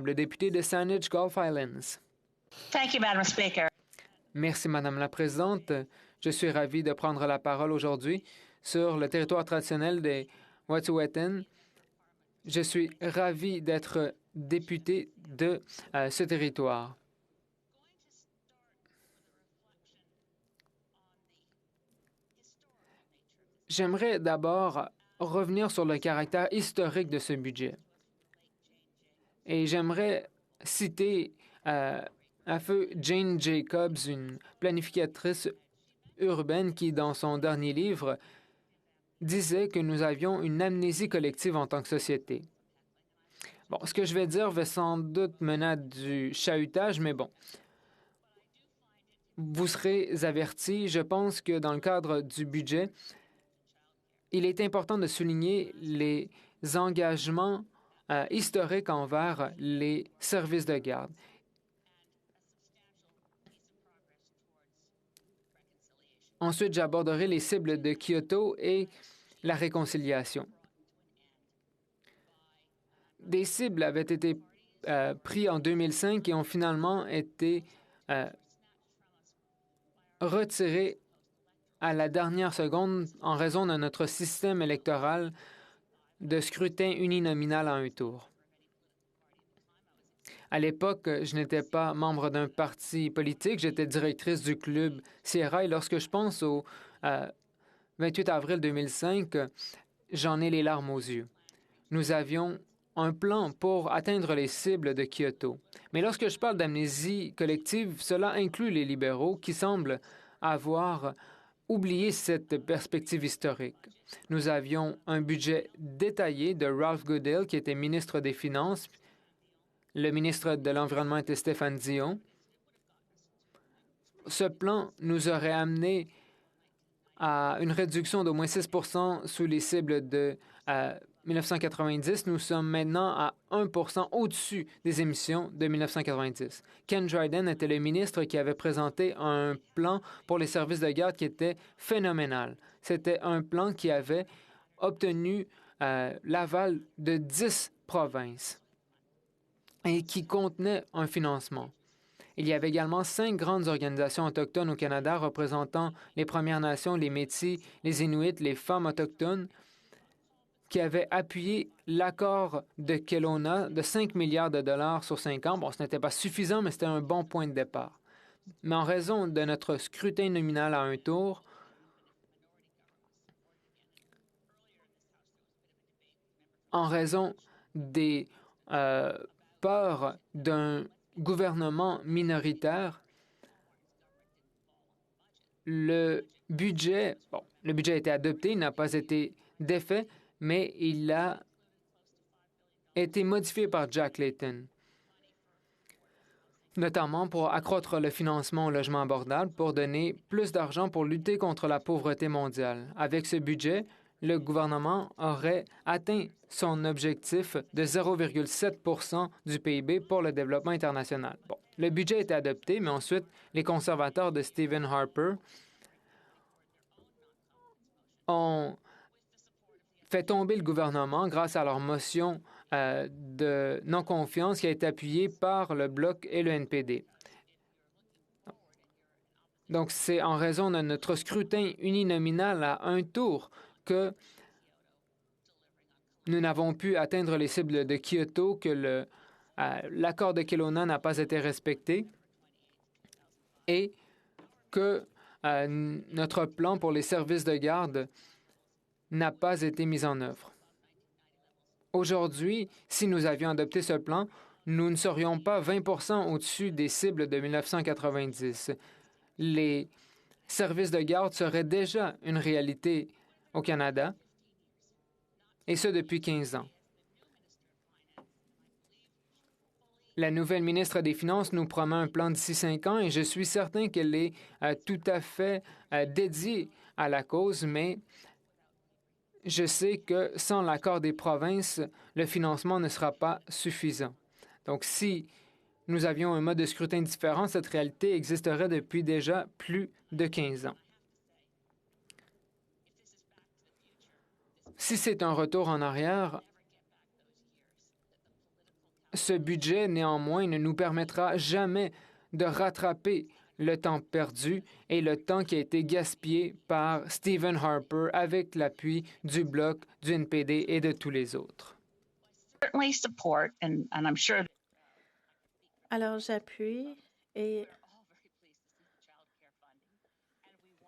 Le député de Saanich Gulf Islands. Thank you, Madam Speaker. Merci, Madame la Présidente. Je suis ravi de prendre la parole aujourd'hui sur le territoire traditionnel des Wet'suwet'en. Je suis ravi d'être député de ce territoire. J'aimerais d'abord revenir sur le caractère historique de ce budget. Et j'aimerais citer à feu Jane Jacobs, une planificatrice urbaine qui, dans son dernier livre, disait que nous avions une amnésie collective en tant que société. Bon, ce que je vais dire va sans doute mener à du chahutage, mais bon. Vous serez avertis. Je pense que dans le cadre du budget, il est important de souligner les engagements historiques envers les services de garde. Ensuite, j'aborderai les cibles de Kyoto et la réconciliation. Des cibles avaient été prises en 2005 et ont finalement été retirées à la dernière seconde en raison de notre système électoral de scrutin uninominal à un tour. À l'époque, je n'étais pas membre d'un parti politique, j'étais directrice du club Sierra et lorsque je pense au 28 avril 2005, j'en ai les larmes aux yeux. Nous avions un plan pour atteindre les cibles de Kyoto. Mais lorsque je parle d'amnésie collective, cela inclut les libéraux qui semblent avoir oublié cette perspective historique. Nous avions un budget détaillé de Ralph Goodale, qui était ministre des Finances. Le ministre de l'Environnement était Stéphane Dion. Ce plan nous aurait amené à une réduction d'au moins 6 sous les cibles de 1990. Nous sommes maintenant à 1 au-dessus des émissions de 1990. Ken Dryden était le ministre qui avait présenté un plan pour les services de garde qui était phénoménal. C'était un plan qui avait obtenu l'aval de 10 provinces et qui contenait un financement. Il y avait également 5 grandes organisations autochtones au Canada représentant les Premières Nations, les Métis, les Inuits, les femmes autochtones, qui avaient appuyé l'accord de Kelowna de 5 milliards de dollars sur 5 ans. Bon, ce n'était pas suffisant, mais c'était un bon point de départ. Mais en raison de notre scrutin nominal à un tour, en raison des peurs d'un gouvernement minoritaire, le budget a été adopté, il n'a pas été défait, mais il a été modifié par Jack Layton, notamment pour accroître le financement au logement abordable, pour donner plus d'argent pour lutter contre la pauvreté mondiale. Avec ce budget, le gouvernement aurait atteint son objectif de 0,7 du PIB pour le développement international. Bon, le budget a été adopté, mais ensuite, les conservateurs de Stephen Harper ont fait tomber le gouvernement grâce à leur motion de non-confiance qui a été appuyée par le Bloc et le NPD. Donc, c'est en raison de notre scrutin uninominal à un tour que nous n'avons pu atteindre les cibles de Kyoto, que l'accord de Kelowna n'a pas été respecté et que notre plan pour les services de garde n'a pas été mis en œuvre. Aujourd'hui, si nous avions adopté ce plan, nous ne serions pas 20 au-dessus des cibles de 1990. Les services de garde seraient déjà une réalité au Canada, et ce depuis 15 ans. La nouvelle ministre des Finances nous promet un plan d'ici 5 ans et je suis certain qu'elle est tout à fait dédiée à la cause, mais je sais que sans l'accord des provinces, le financement ne sera pas suffisant. Donc, si nous avions un mode de scrutin différent, cette réalité existerait depuis déjà plus de 15 ans. Si c'est un retour en arrière, Ce budget, néanmoins, ne nous permettra jamais de rattraper le temps perdu et le temps qui a été gaspillé par Stephen Harper avec l'appui du Bloc, du NPD et de tous les autres. Certainly support, and I'm sure. Alors, j'appuie et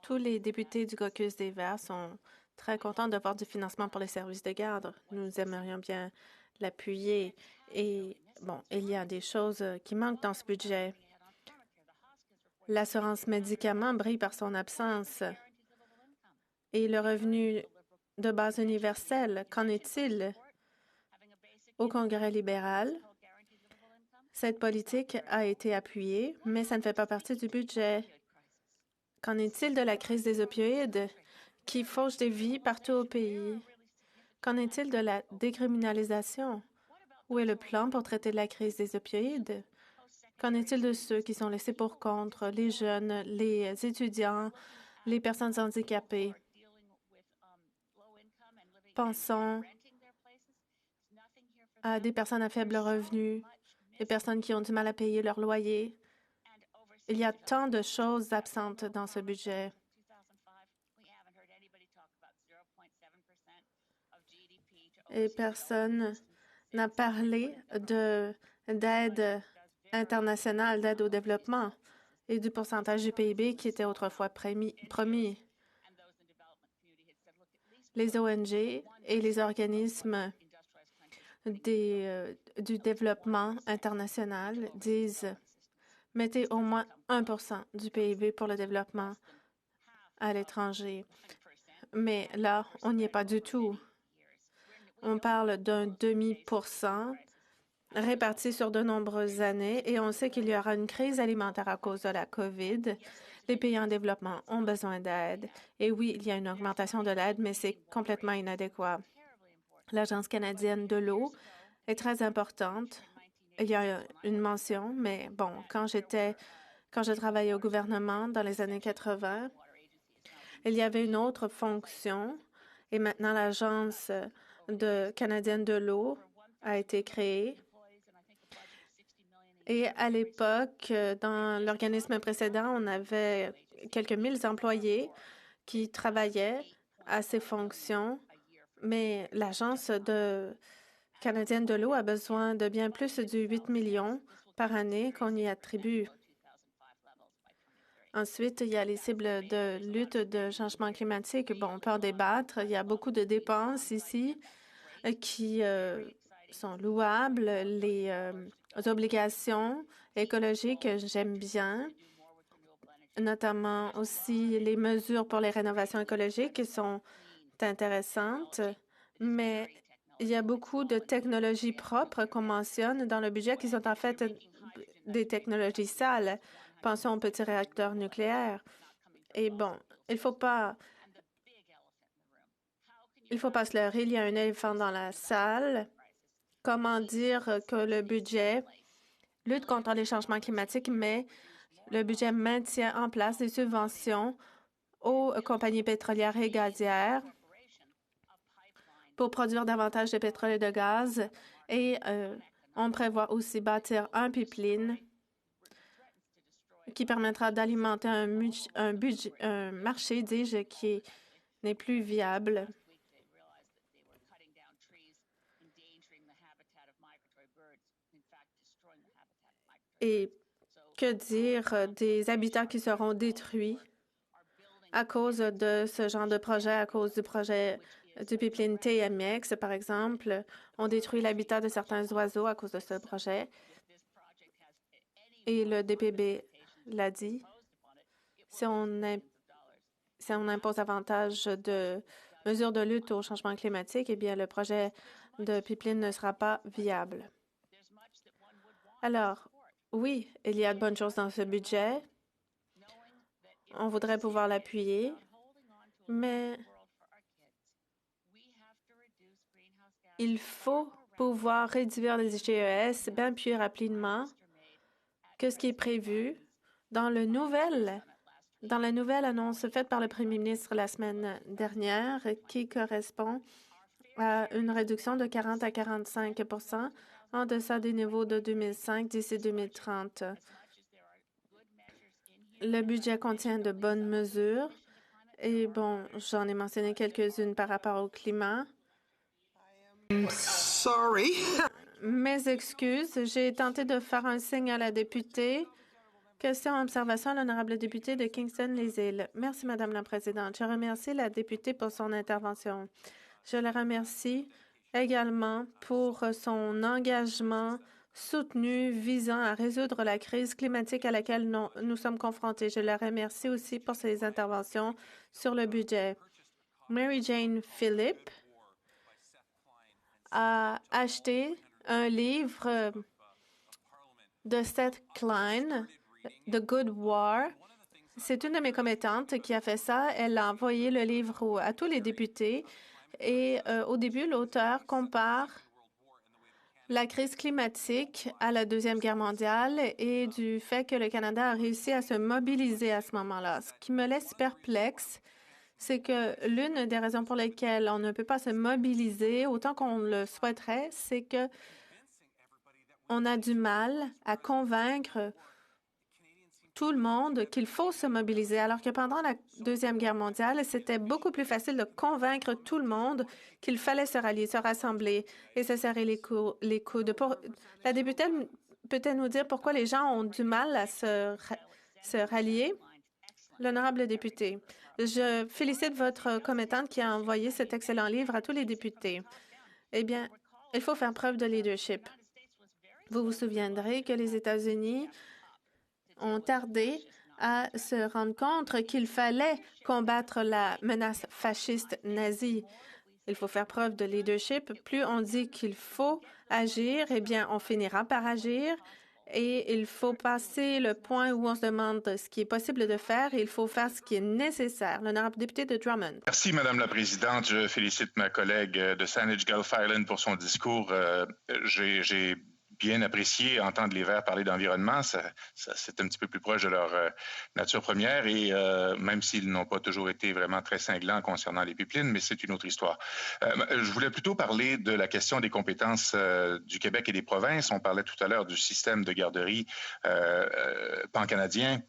tous les députés du caucus des Verts sont très contents de voir du financement pour les services de garde. Nous aimerions bien l'appuyer. Et bon, il y a des choses qui manquent dans ce budget. L'assurance médicaments brille par son absence. Et le revenu de base universel, qu'en est-il? Au Congrès libéral, cette politique a été appuyée, mais ça ne fait pas partie du budget. Qu'en est-il de la crise des opioïdes qui fauche des vies partout au pays? Qu'en est-il de la décriminalisation? Où est le plan pour traiter la crise des opioïdes? Qu'en est-il de ceux qui sont laissés pour compte, les jeunes, les étudiants, les personnes handicapées? Pensons à des personnes à faible revenu, des personnes qui ont du mal à payer leur loyer. Il y a tant de choses absentes dans ce budget. Et personne n'a parlé d'aide internationale, d'aide au développement et du pourcentage du PIB qui était autrefois promis. Les ONG et les organismes du développement international disent mettez au moins 1 du PIB pour le développement à l'étranger. Mais là, on n'y est pas du tout. On parle d'un demi-pourcent réparti sur de nombreuses années et on sait qu'il y aura une crise alimentaire à cause de la COVID. Les pays en développement ont besoin d'aide. Et oui, il y a une augmentation de l'aide, mais c'est complètement inadéquat. L'Agence canadienne de l'eau est très importante. Il y a une mention, mais bon, quand je travaillais au gouvernement dans les années 80, il y avait une autre fonction et maintenant l'Agence canadienne de l'eau a été créée. Et à l'époque, dans l'organisme précédent, on avait quelques 1000 employés qui travaillaient à ces fonctions, mais l'Agence canadienne de l'eau a besoin de bien plus de 8 millions par année qu'on y attribue. Ensuite, il y a les cibles de lutte de changement climatique. Bon, on peut en débattre. Il y a beaucoup de dépenses ici qui sont louables. Les obligations écologiques, j'aime bien, notamment aussi les mesures pour les rénovations écologiques qui sont intéressantes, mais il y a beaucoup de technologies propres qu'on mentionne dans le budget qui sont en fait des technologies sales. Pensons aux petits réacteurs nucléaires. Et bon, il faut pas se leurrer, il y a un éléphant dans la salle. Comment dire que le budget lutte contre les changements climatiques, mais le budget maintient en place des subventions aux compagnies pétrolières et gazières pour produire davantage de pétrole et de gaz. Et on prévoit aussi bâtir un pipeline qui permettra d'alimenter un marché, dis-je, qui n'est plus viable. Et que dire des habitats qui seront détruits à cause de ce genre de projet, à cause du projet du pipeline TMX, par exemple? On détruit l'habitat de certains oiseaux à cause de ce projet. Et le DPB l'a dit. Si on impose davantage de mesures de lutte au changement climatique, eh bien, le projet de pipeline ne sera pas viable. Alors, oui, il y a de bonnes choses dans ce budget. On voudrait pouvoir l'appuyer, mais il faut pouvoir réduire les GES bien plus rapidement que ce qui est prévu dans la nouvelle annonce faite par le premier ministre la semaine dernière qui correspond à une réduction de 40 à 45 . en deçà des niveaux de 2005 d'ici 2030. Le budget contient de bonnes mesures et bon, j'en ai mentionné quelques-unes par rapport au climat. Sorry. Mes excuses, j'ai tenté de faire un signe à la députée. Question, observation à l'honorable député de Kingston-les-Îles. Merci, Madame la Présidente. Je remercie la députée pour son intervention. Je la remercie également pour son engagement soutenu visant à résoudre la crise climatique à laquelle nous sommes confrontés. Je la remercie aussi pour ses interventions sur le budget. Mary Jane Phillip a acheté un livre de Seth Klein, The Good War. C'est une de mes commettantes qui a fait ça. Elle a envoyé le livre à tous les députés. Et au début, l'auteur compare la crise climatique à la Deuxième Guerre mondiale et du fait que le Canada a réussi à se mobiliser à ce moment-là. Ce qui me laisse perplexe, c'est que l'une des raisons pour lesquelles on ne peut pas se mobiliser autant qu'on le souhaiterait, c'est que on a du mal à convaincre tout le monde qu'il faut se mobiliser, alors que pendant la Deuxième Guerre mondiale, c'était beaucoup plus facile de convaincre tout le monde qu'il fallait se rallier, se rassembler et se serrer les coudes. La députée peut-elle nous dire pourquoi les gens ont du mal à se rallier? L'honorable député, je félicite votre commettante qui a envoyé cet excellent livre à tous les députés. Eh bien, il faut faire preuve de leadership. Vous vous souviendrez que les États-Unis ont tardé à se rendre compte qu'il fallait combattre la menace fasciste nazie. Il faut faire preuve de leadership. Plus on dit qu'il faut agir, eh bien, on finira par agir. Et il faut passer le point où on se demande ce qui est possible de faire et il faut faire ce qui est nécessaire. L'honorable député de Drummond. Merci, Madame la Présidente. Je félicite ma collègue de Saanich Gulf Island pour son discours. J'ai bien apprécié entendre les Verts parler d'environnement. C'est un petit peu plus proche de leur nature première et même s'ils n'ont pas toujours été vraiment très cinglants concernant les pipelines, mais c'est une autre histoire. Je voulais plutôt parler de la question des compétences du Québec et des provinces. On parlait tout à l'heure du système de garderie pan-canadien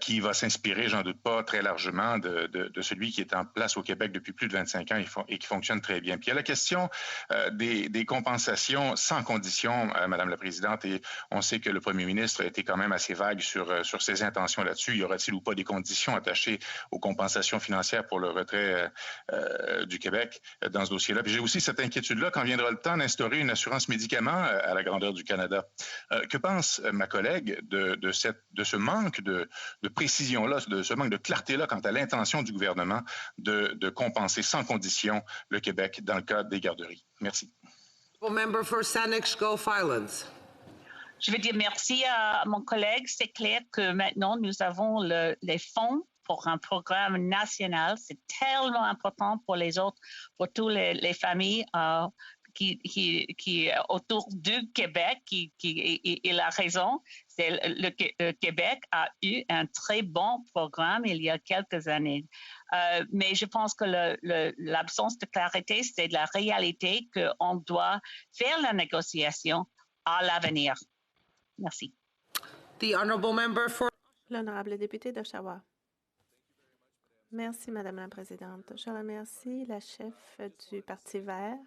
qui va s'inspirer, j'en doute pas, très largement de celui qui est en place au Québec depuis plus de 25 ans et qui fonctionne très bien. Puis il y a la question des compensations sans condition, Madame la Présidente, et on sait que le premier ministre a été quand même assez vague sur ses intentions là-dessus. Y aura-t-il ou pas des conditions attachées aux compensations financières pour le retrait du Québec dans ce dossier-là? Puis j'ai aussi cette inquiétude-là quand viendra le temps d'instaurer une assurance médicaments à la grandeur du Canada. Que pense ma collègue de ce manque de précision-là, de ce manque de clarté-là quant à l'intention du gouvernement de compenser sans condition le Québec dans le cadre des garderies? Merci. Member for Saanich Gulf Islands. Je veux dire merci à mon collègue. C'est clair que maintenant, nous avons les fonds pour un programme national. C'est tellement important pour les autres, pour toutes les familles qui autour du Québec. Il a raison. Le Québec a eu un très bon programme il y a quelques années. Mais je pense que l'absence de clarité, c'est la réalité qu'on doit faire la négociation à l'avenir. Merci. The honourable member for... L'honorable député d'Oshawa. Merci, Madame la Présidente. Je remercie la chef du Parti vert.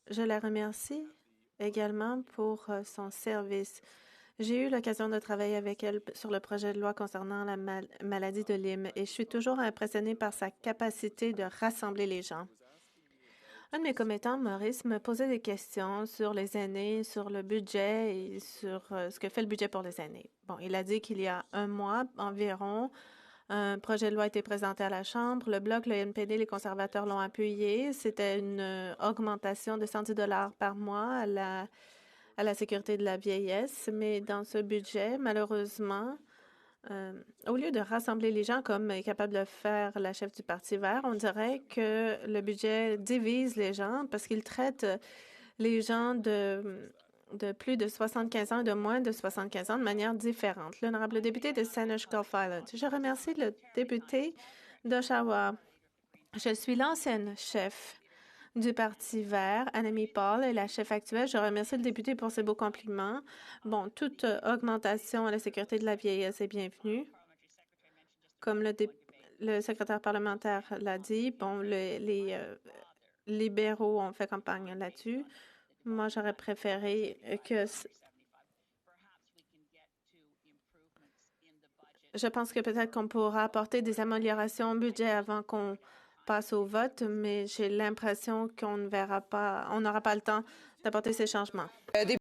Je la remercie également pour son service. J'ai eu l'occasion de travailler avec elle sur le projet de loi concernant la maladie de Lyme et je suis toujours impressionnée par sa capacité de rassembler les gens. Un de mes commettants, Maurice, me posait des questions sur les aînés, sur le budget et sur ce que fait le budget pour les aînés. Bon, il a dit qu'il y a un mois environ, un projet de loi a été présenté à la Chambre. Le Bloc, le NPD, les conservateurs l'ont appuyé. C'était une augmentation de 110 $ par mois à la sécurité de la vieillesse. Mais dans ce budget, malheureusement, au lieu de rassembler les gens comme est capable de faire la chef du Parti vert, on dirait que le budget divise les gens parce qu'il traite les gens de plus de 75 ans et de moins de 75 ans de manière différente. L'honorable député de Saanich Gulf Island. Je remercie le député d'Oshawa. Je suis l'ancienne chef du Parti vert, Annemie Paul, est la chef actuelle. Je remercie le député pour ses beaux compliments. Bon, toute augmentation à la sécurité de la vieillesse est bienvenue. Comme le secrétaire parlementaire l'a dit, bon, les libéraux ont fait campagne là-dessus. Moi, j'aurais préféré que... Je pense que peut-être qu'on pourra apporter des améliorations au budget avant qu'on passe au vote, mais j'ai l'impression qu'on ne verra pas, on n'aura pas le temps d'apporter ces changements.